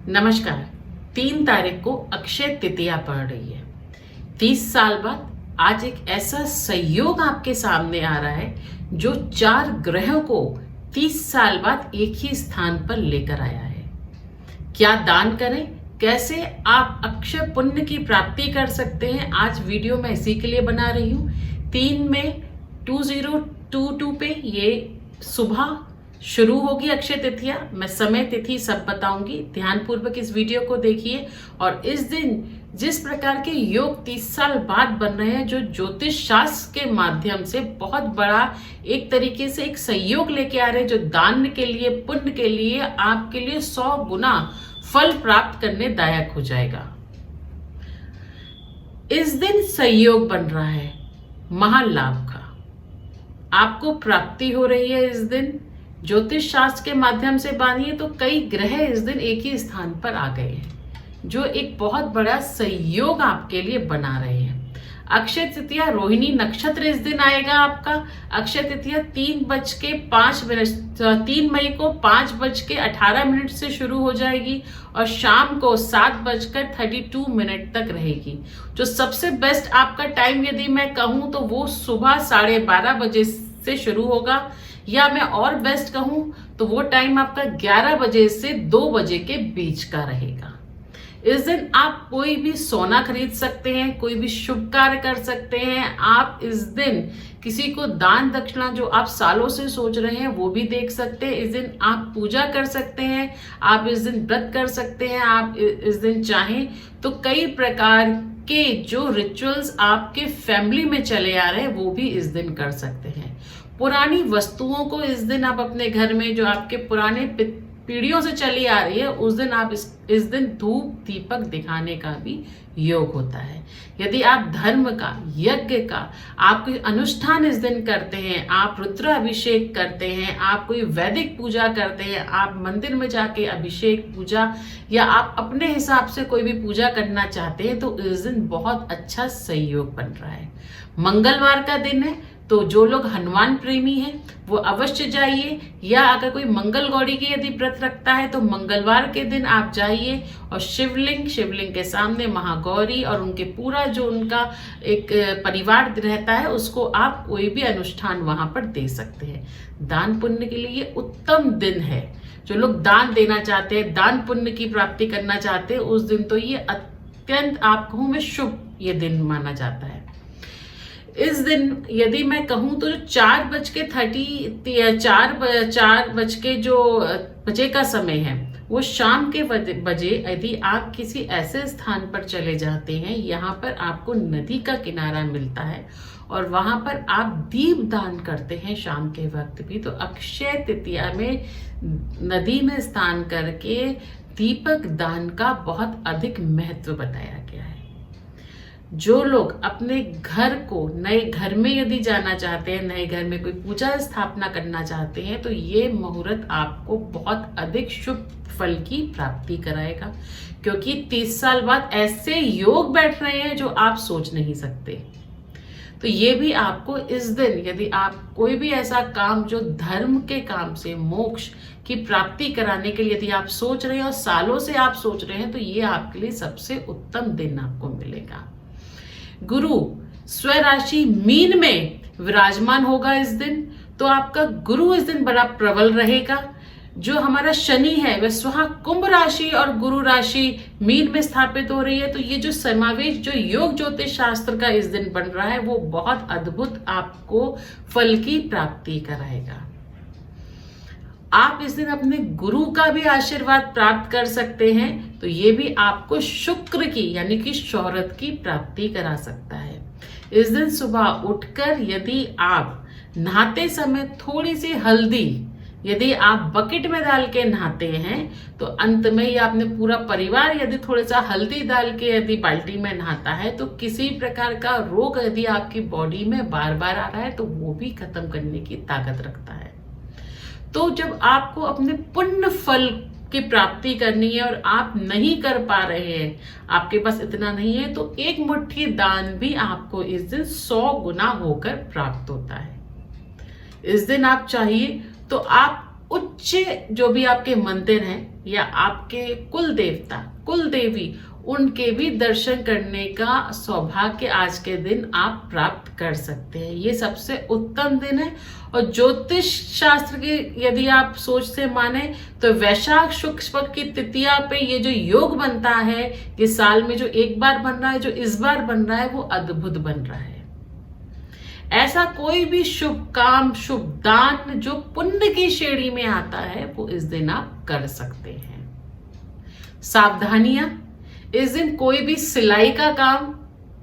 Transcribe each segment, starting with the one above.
नमस्कार। 3 तारीख को अक्षय तृतीया पड़ रही है। 30 साल बाद आज एक ऐसा संयोग आपके सामने आ रहा है जो 4 ग्रहों को 30 साल बाद एक ही स्थान पर लेकर आया है। क्या दान करें, कैसे आप अक्षय पुण्य की प्राप्ति कर सकते हैं, आज वीडियो मैं इसी के लिए बना रही हूँ। 3 मई 2022 पे ये सुबह शुरू होगी अक्षय तृतीया। मैं समय तिथि सब बताऊंगी, ध्यानपूर्वक इस वीडियो को देखिए। और इस दिन जिस प्रकार के योग 30 साल बाद बन रहे हैं, जो ज्योतिष शास्त्र के माध्यम से बहुत बड़ा एक तरीके से एक सहयोग लेके आ रहे हैं, जो दान के लिए, पुण्य के लिए, आपके लिए 100 गुना फल प्राप्त करने दायक हो जाएगा। इस दिन संयोग बन रहा है महालाभ का, आपको प्राप्ति हो रही है। इस दिन ज्योतिष शास्त्र के माध्यम से मानिए तो कई ग्रह इस दिन एक ही स्थान पर आ गए हैं, जो एक बहुत बड़ा सहयोग आपके लिए बना रहे हैं। अक्षय तृतीया रोहिणी नक्षत्र इस दिन आएगा आपका। अक्षय तृतीया 3 मई को 5:18 से शुरू हो जाएगी और शाम को 7:32 तक रहेगी। जो सबसे बेस्ट आपका टाइम यदि मैं कहूं तो वो सुबह 12:30 बजे से शुरू होगा, या मैं और बेस्ट कहूं तो वो टाइम आपका 11 बजे से 2 बजे के बीच का रहेगा। इस दिन आप कोई भी सोना खरीद सकते हैं, कोई भी शुभ कार्य कर सकते हैं। आप इस दिन किसी को दान दक्षिणा जो आप सालों से सोच रहे हैं वो भी देख सकते हैं। इस दिन आप पूजा कर सकते हैं, आप इस दिन व्रत कर सकते हैं। आप इस दिन चाहें तो कई प्रकार के जो रिचुअल्स आपके फैमिली में चले आ रहे हैं वो भी इस दिन कर सकते हैं। पुरानी वस्तुओं को इस दिन आप अपने घर में, जो आपके पुराने पीढ़ियों से चली आ रही है, उस दिन आप इस दिन धूप दीपक दिखाने का भी योग होता है। यदि आप धर्म का, यज्ञ का, आप कोई अनुष्ठान इस दिन करते हैं, आप रुद्र अभिषेक करते हैं, आप कोई वैदिक पूजा करते हैं, आप मंदिर में जाके अभिषेक पूजा या आप अपने हिसाब से कोई भी पूजा करना चाहते हैं, तो इस दिन बहुत अच्छा सहयोग बन रहा है। मंगलवार का दिन है, तो जो लोग हनुमान प्रेमी हैं वो अवश्य जाइए, या अगर कोई मंगल गौरी की यदि व्रत रखता है तो मंगलवार के दिन आप जाइए और शिवलिंग के सामने महागौरी और उनके पूरा जो उनका एक परिवार रहता है उसको आप कोई भी अनुष्ठान वहां पर दे सकते हैं। दान पुण्य के लिए उत्तम दिन है। जो लोग दान देना चाहते हैं, दान पुण्य की प्राप्ति करना चाहते हैं, उस दिन तो ये अत्यंत आप कहूं मैं शुभ ये दिन माना जाता है। इस दिन यदि मैं कहूं तो 4 बजे का समय है, वो शाम के बजे यदि आप किसी ऐसे स्थान पर चले जाते हैं, यहाँ पर आपको नदी का किनारा मिलता है और वहां पर आप दीप दान करते हैं शाम के वक्त भी, तो अक्षय तृतीया में नदी में स्नान करके दीपक दान का बहुत अधिक महत्व बताया गया है। जो लोग अपने घर को, नए घर में यदि जाना चाहते हैं, नए घर में कोई पूजा स्थापना करना चाहते हैं, तो ये मुहूर्त आपको बहुत अधिक शुभ फल की प्राप्ति कराएगा, क्योंकि 30 साल बाद ऐसे योग बैठ रहे हैं जो आप सोच नहीं सकते। तो ये भी आपको इस दिन यदि आप कोई भी ऐसा काम जो धर्म के काम से मोक्ष की प्राप्ति कराने के लिए यदि आप सोच रहे हैं और सालों से आप सोच रहे हैं, तो ये आपके लिए सबसे उत्तम दिन आपको मिलेगा। गुरु स्वराशि मीन में विराजमान होगा इस दिन, तो आपका गुरु इस दिन बड़ा प्रबल रहेगा। जो हमारा शनि है वह स्वहा कुंभ राशि और गुरु राशि मीन में स्थापित हो रही है, तो ये जो समावेश जो योग ज्योतिष शास्त्र का इस दिन बन रहा है वो बहुत अद्भुत आपको फल की प्राप्ति कराएगा। आप इस दिन अपने गुरु का भी आशीर्वाद प्राप्त कर सकते हैं, तो ये भी आपको शुक्र की यानी कि शौहरत की प्राप्ति करा सकता है। इस दिन सुबह उठकर यदि आप नहाते समय थोड़ी सी हल्दी यदि आप बकेट में डाल के नहाते हैं, तो अंत में ही आपने पूरा परिवार यदि थोड़ा सा हल्दी डाल के यदि बाल्टी में नहाता है, तो किसी प्रकार का रोग यदि आपकी बॉडी में बार बार आ रहा है तो वो भी खत्म करने की ताकत रखता है। तो जब आपको अपने पुण्य फल की प्राप्ति करनी है और आप नहीं कर पा रहे हैं, आपके पास इतना नहीं है, तो एक मुट्ठी दान भी आपको इस दिन 100 गुना होकर प्राप्त होता है। इस दिन आप चाहिए तो आप उच्च जो भी आपके मंदिर हैं या आपके कुल देवता, कुल देवी, उनके भी दर्शन करने का सौभाग्य आज के दिन आप प्राप्त कर सकते हैं। ये सबसे उत्तम दिन है। और ज्योतिष शास्त्र के यदि आप सोच से माने तो वैशाख शुक्ल पक्ष की तृतीया पे ये जो योग बनता है, ये साल में जो एक बार बन रहा है, जो इस बार बन रहा है, वो अद्भुत बन रहा है। ऐसा कोई भी शुभ काम, शुभ दान जो पुण्य की श्रेणी में आता है, वो इस दिन आप कर सकते हैं। सावधानियां, इस दिन कोई भी सिलाई का काम,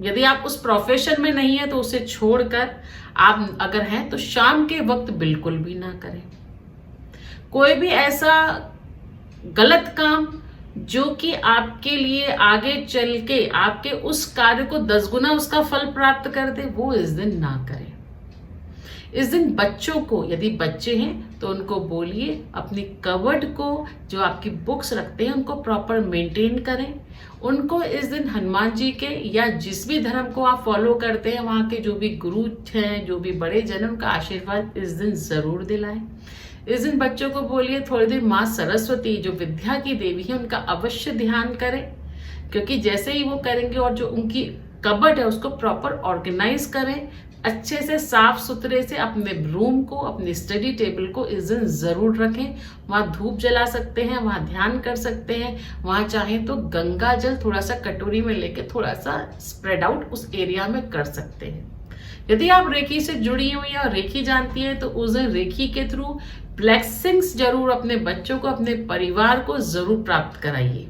यदि आप उस प्रोफेशन में नहीं है तो उसे छोड़कर आप अगर हैं तो शाम के वक्त बिल्कुल भी ना करें। कोई भी ऐसा गलत काम जो कि आपके लिए आगे चल के आपके उस कार्य को 10 गुना उसका फल प्राप्त कर दे, वो इस दिन ना करें। इस दिन बच्चों को, यदि बच्चे हैं तो उनको बोलिए अपनी कबर्ड को, जो आपकी बुक्स रखते हैं, उनको प्रॉपर मेंटेन करें। उनको इस दिन हनुमान जी के या जिस भी धर्म को आप फॉलो करते हैं वहाँ के जो भी गुरु हैं, जो भी बड़े जन, उनका आशीर्वाद इस दिन जरूर दिलाएं। इस दिन बच्चों को बोलिए थोड़ी देर माँ सरस्वती जो विद्या की देवी है उनका अवश्य ध्यान करें, क्योंकि जैसे ही वो करेंगे और जो उनकी कबर्ड है उसको प्रॉपर ऑर्गेनाइज करें, अच्छे से साफ सुथरे से अपने रूम को, अपनी स्टडी टेबल को इस दिन जरूर रखें। वहाँ धूप जला सकते हैं, वहाँ ध्यान कर सकते हैं, वहाँ चाहें तो गंगा जल थोड़ा सा कटोरी में लेके थोड़ा सा स्प्रेड आउट उस एरिया में कर सकते हैं। यदि आप रेखी से जुड़ी हुई हैं और रेखी जानती हैं तो उस दिन रेखी के थ्रू ब्लेसिंग्स जरूर अपने बच्चों को, अपने परिवार को जरूर प्राप्त कराइए।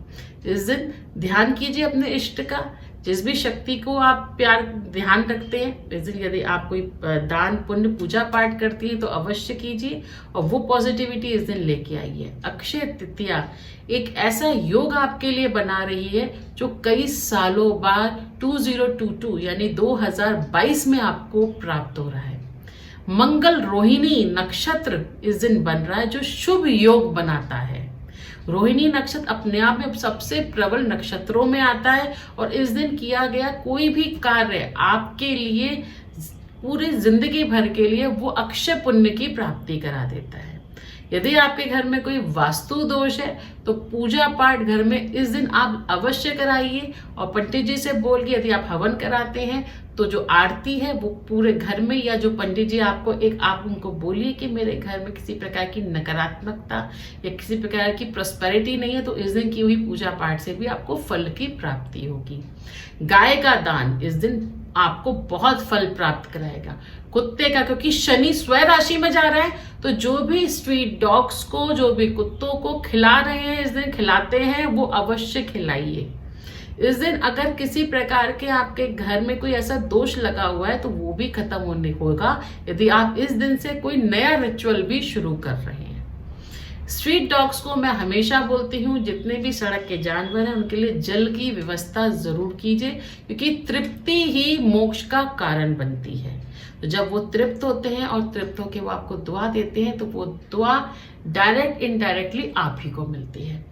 इस दिन ध्यान कीजिए अपने इष्ट का, जिस भी शक्ति को आप प्यार ध्यान रखते हैं। इस दिन यदि आप कोई दान पुण्य पूजा पाठ करती हैं तो अवश्य कीजिए और वो पॉजिटिविटी इस दिन लेके आइए। अक्षय तृतीया एक ऐसा योग आपके लिए बना रही है जो कई सालों बाद 2022 यानी 2022 में आपको प्राप्त हो रहा है। मंगल रोहिणी नक्षत्र इस दिन बन रहा है जो शुभ योग बनाता है। रोहिणी नक्षत्र अपने आप में सबसे प्रबल नक्षत्रों में आता है और इस दिन किया गया कोई भी कार्य आपके लिए पूरी जिंदगी भर के लिए वो अक्षय पुण्य की प्राप्ति करा देता है। यदि आपके घर में कोई वास्तु दोष है तो पूजा पाठ घर में इस दिन आप अवश्य कराइए और पंडित जी से बोल के यदि आप हवन कराते हैं तो जो आरती है वो पूरे घर में, या जो पंडित जी आपको आप उनको बोलिए कि मेरे घर में किसी प्रकार की नकारात्मकता या किसी प्रकार की प्रॉस्पेरिटी नहीं है, तो इस दिन की हुई पूजा पाठ से भी आपको फल की प्राप्ति होगी। गाय का दान इस दिन आपको बहुत फल प्राप्त कराएगा। कुत्ते का, क्योंकि शनि स्वयं राशि में जा रहा है, तो जो भी स्ट्रीट डॉग्स को, जो भी कुत्तों को खिला रहे हैं इस दिन, खिलाते हैं, वो अवश्य खिलाइए। इस दिन अगर किसी प्रकार के आपके घर में कोई ऐसा दोष लगा हुआ है तो वो भी खत्म होने होगा यदि आप इस दिन से कोई नया रिचुअल भी शुरू कर रहे हैं। स्ट्रीट डॉग्स को मैं हमेशा बोलती हूँ, जितने भी सड़क के जानवर हैं उनके लिए जल की व्यवस्था जरूर कीजिए, क्योंकि तृप्ति ही मोक्ष का कारण बनती है। तो जब वो तृप्त होते हैं और तृप्त होकर वो आपको दुआ देते हैं तो वो दुआ डायरेक्ट इनडायरेक्टली आप ही को मिलती है।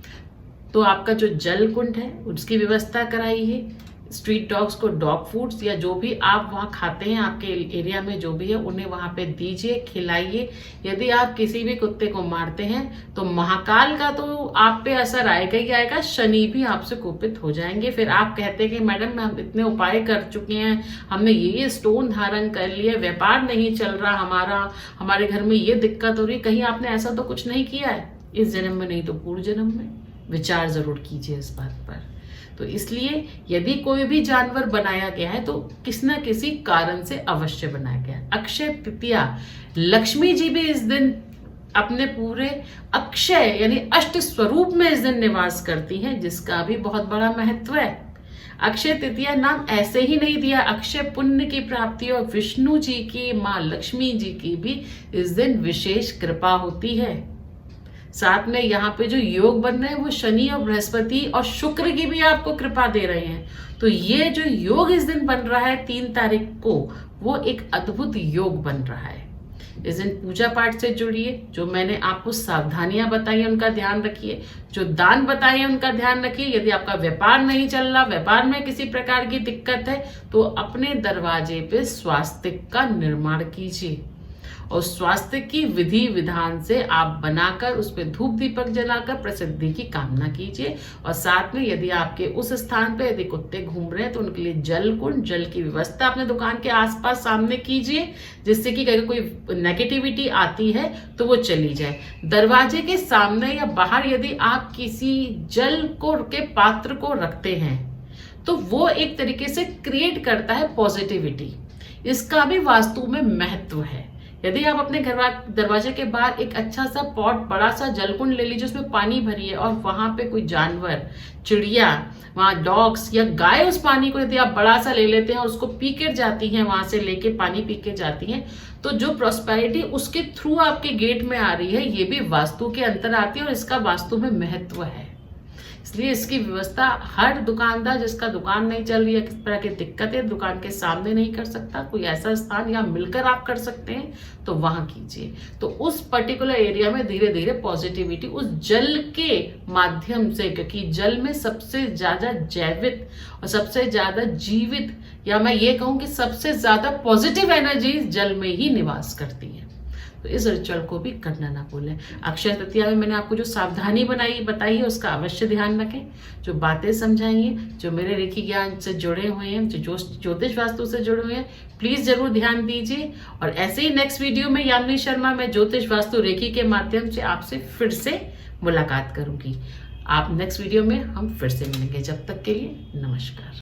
तो आपका जो जल कुंड है उसकी व्यवस्था कराइए। स्ट्रीट डॉग्स को डॉग फूड्स या जो भी आप वहाँ खाते हैं आपके एरिया में जो भी है उन्हें वहाँ पे दीजिए, खिलाइए। यदि आप किसी भी कुत्ते को मारते हैं तो महाकाल का तो आप पे असर आएगा ही आएगा, शनि भी आपसे कुपित हो जाएंगे। फिर आप कहते हैं कि मैडम हम इतने उपाय कर चुके हैं, हमने ये स्टोन धारण कर लिए, व्यापार नहीं चल रहा हमारा, हमारे घर में ये दिक्कत हो रही, कहीं आपने ऐसा तो कुछ नहीं किया है इस जन्म में, नहीं तो पूर्व जन्म में। विचार जरूर कीजिए इस बात पर। तो इसलिए यदि कोई भी जानवर बनाया गया है तो किस न किसी कारण से अवश्य बनाया गया है। अक्षय तृतीया, लक्ष्मी जी भी इस दिन अपने पूरे अक्षय यानी अष्ट स्वरूप में इस दिन निवास करती हैं, जिसका भी बहुत बड़ा महत्व है। अक्षय तृतीया नाम ऐसे ही नहीं दिया, अक्षय पुण्य की प्राप्ति और विष्णु जी की, माँ लक्ष्मी जी की भी इस दिन विशेष कृपा होती है। साथ में यहाँ पे जो योग बन रहे हैं वो शनि और बृहस्पति और शुक्र की भी आपको कृपा दे रहे हैं। तो ये जो योग इस दिन बन रहा है 3 तारीख को, वो एक अद्भुत योग बन रहा है। इस दिन पूजा पाठ से जुड़िए। जो मैंने आपको सावधानियां बताई है उनका ध्यान रखिए, जो दान बताए हैं उनका ध्यान रखिए। यदि आपका व्यापार नहीं चल रहा, व्यापार में किसी प्रकार की दिक्कत है, तो अपने दरवाजे पे स्वास्तिक का निर्माण कीजिए। और स्वास्थ्य की विधि विधान से आप बनाकर उस पर धूप दीपक जलाकर प्रसिद्धि की कामना कीजिए। और साथ में यदि आपके उस स्थान पर यदि कुत्ते घूम रहे हैं तो उनके लिए जल कुंड, जल की व्यवस्था अपने दुकान के आसपास सामने कीजिए, जिससे कि अगर कोई नेगेटिविटी आती है तो वो चली जाए। दरवाजे के सामने या बाहर यदि आप किसी जल को के पात्र को रखते हैं तो वो एक तरीके से क्रिएट करता है पॉजिटिविटी। इसका भी वास्तु में महत्व है। यदि आप अपने दरवाजे के बाहर एक अच्छा सा पॉट, बड़ा सा जलकुंड ले लीजिए, उसमें पानी भरिए और वहां पे कोई जानवर, चिड़िया, वहां डॉग्स या गाय उस पानी को यदि आप बड़ा सा ले लेते हैं और उसको पी के जाती हैं, वहां से लेके पानी पी के जाती हैं, तो जो प्रॉस्पेरिटी उसके थ्रू आपके गेट में आ रही है, ये भी वास्तु के अंतर आती है और इसका वास्तु में महत्व है। इसलिए इसकी व्यवस्था हर दुकानदार जिसका दुकान नहीं चल रही है, किस तरह की दिक्कत है, दुकान के सामने नहीं कर सकता, कोई ऐसा स्थान या मिलकर आप कर सकते हैं तो वहां कीजिए। तो उस पर्टिकुलर एरिया में धीरे धीरे पॉजिटिविटी उस जल के माध्यम से, क्योंकि जल में सबसे ज्यादा जैविक और सबसे ज्यादा जीवित, या मैं ये कहूं कि सबसे ज्यादा पॉजिटिव एनर्जी जल में ही निवास करती है। तो इस रिचुअल को भी करना ना भूलें। अक्षय तृतीया में मैंने आपको जो सावधानी बताई है उसका अवश्य ध्यान रखें। जो बातें समझाई हैं, जो मेरे रेखी ज्ञान से जुड़े हुए हैं, जो ज्योतिष वास्तु से जुड़े हुए हैं, प्लीज जरूर ध्यान दीजिए। और ऐसे ही नेक्स्ट वीडियो में यामिनी शर्मा मैं ज्योतिष वास्तु रेखी के माध्यम से आपसे फिर से मुलाकात करूंगी। आप नेक्स्ट वीडियो में हम फिर से मिलेंगे। जब तक के लिए नमस्कार।